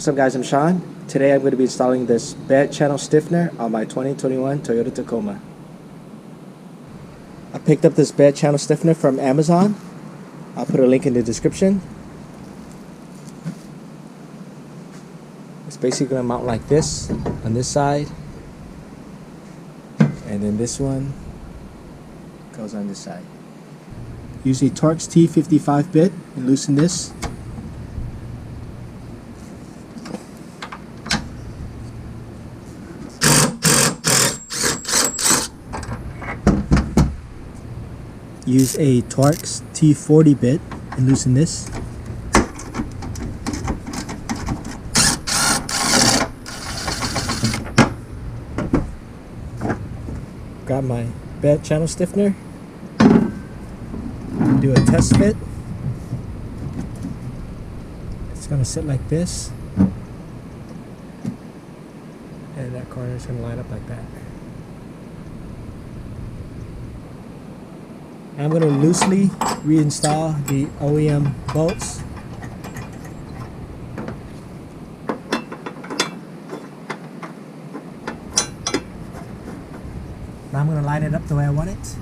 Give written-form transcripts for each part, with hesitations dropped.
What's up guys, I'm Sean. Today I'm going to be installing this bed channel stiffener on my 2021 Toyota Tacoma. I picked up this bed channel stiffener from Amazon. I'll put a link in the description. It's basically going to mount like this on this side, and then this one goes on this side. Use a Torx T55 bit and loosen this. Use a Torx T40 bit and loosen this. Grab my bed channel stiffener. Do a test fit. It's going to sit like this. And that corner is going to line up like that. I'm going to loosely reinstall the OEM bolts. Now I'm going to line it up the way I want it,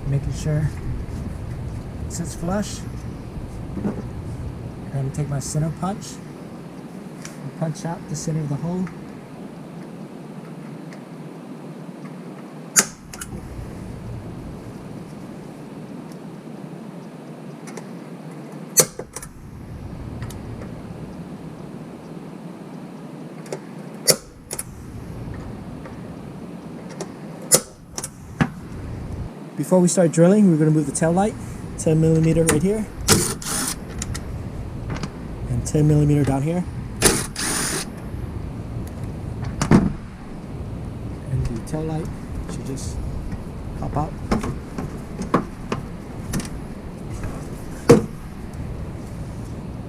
making sure it sits flush. I'm going to take my center punch and punch out the center of the hole. Before we start drilling, we're going to move the tail light 10mm right here and 10mm down here, and the tail light should just pop out.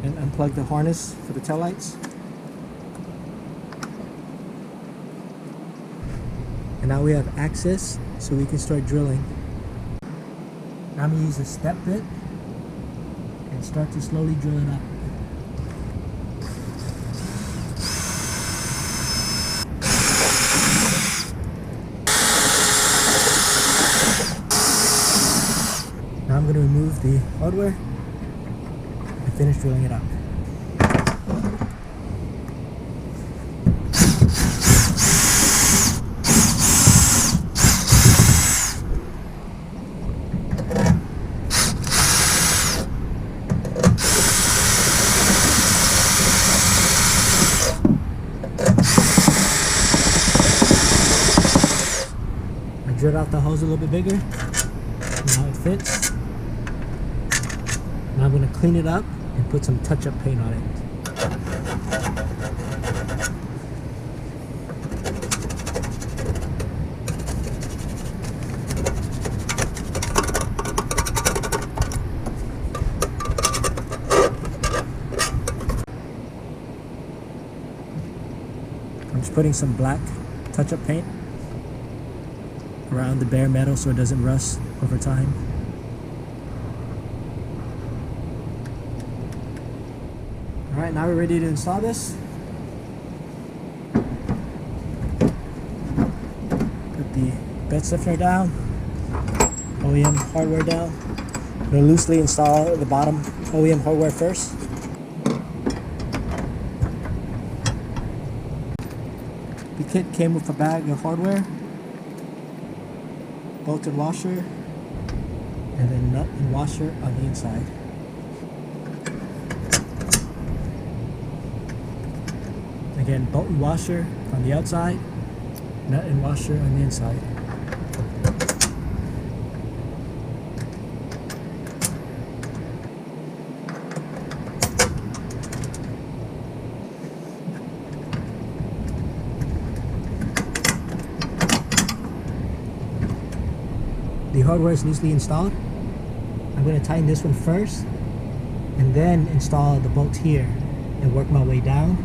And unplug the harness for the tail lights. And now we have access so we can start drilling. I'm going to use a step bit and start to slowly drill it up. Now I'm going to remove the hardware and finish drilling it up. Drilled out the hose a little bit bigger. Now it fits. Now I'm going to clean it up and put some touch-up paint on it. I'm just putting some black touch-up paint around the bare metal so it doesn't rust over time. Alright, now we're ready to install this. Put the bed stiffener down, OEM hardware down. I'm going to loosely install the bottom OEM hardware first. The kit came with a bag of hardware, bolt and washer, and then nut and washer on the inside. Again, bolt and washer on the outside, nut and washer on the inside. The hardware is loosely installed. I'm going to tighten this one first and then install the bolts here and work my way down,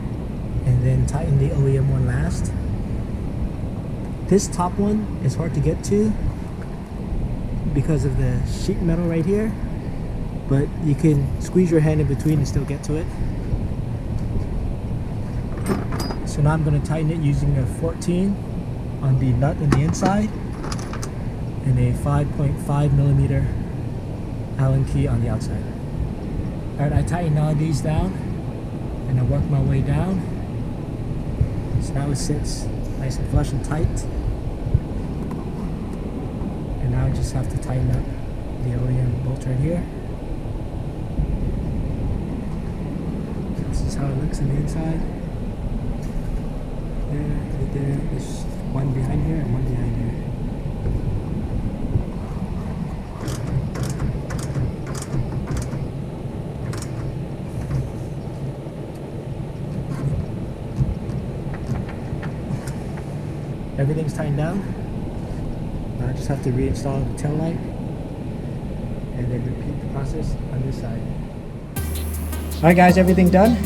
and then tighten the OEM one last. This top one is hard to get to because of the sheet metal right here, but you can squeeze your hand in between and still get to it. So now I'm going to tighten it using a 14 on the nut in the inside and a 5.5 millimeter Allen key on the outside. Alright, I tighten all these down and I work my way down. So now it sits nice and flush and tight. And now I just have to tighten up the OEM bolt right here. So this is how it looks on the inside. There, right there. There's one behind here and one behind here. Everything's tightened down. Now I just have to reinstall the tail light and then repeat the process on this side. Alright guys, everything done.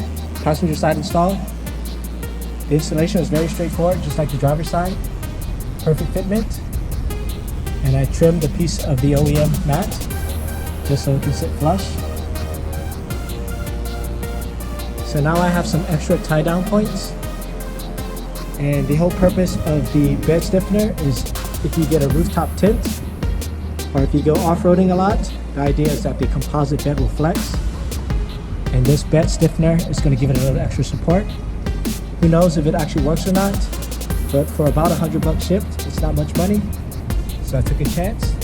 Passenger side installed. The installation was very straightforward, just like the driver's side. Perfect fitment. And I trimmed a piece of the OEM mat just so it can sit flush. So now I have some extra tie down points. And the whole purpose of the bed stiffener is if you get a rooftop tint or if you go off-roading a lot, the idea is that the composite bed will flex. And this bed stiffener is going to give it a little extra support. Who knows if it actually works or not, but for about $100 shipped, it's not much money. So I took a chance.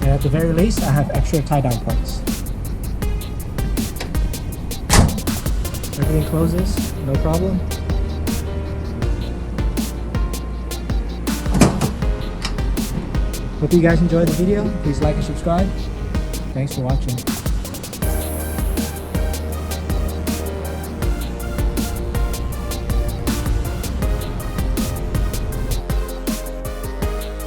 And at the very least, I have extra tie-down points. Everything closes, no problem. Hope you guys enjoyed the video. Please like and subscribe. Thanks for watching.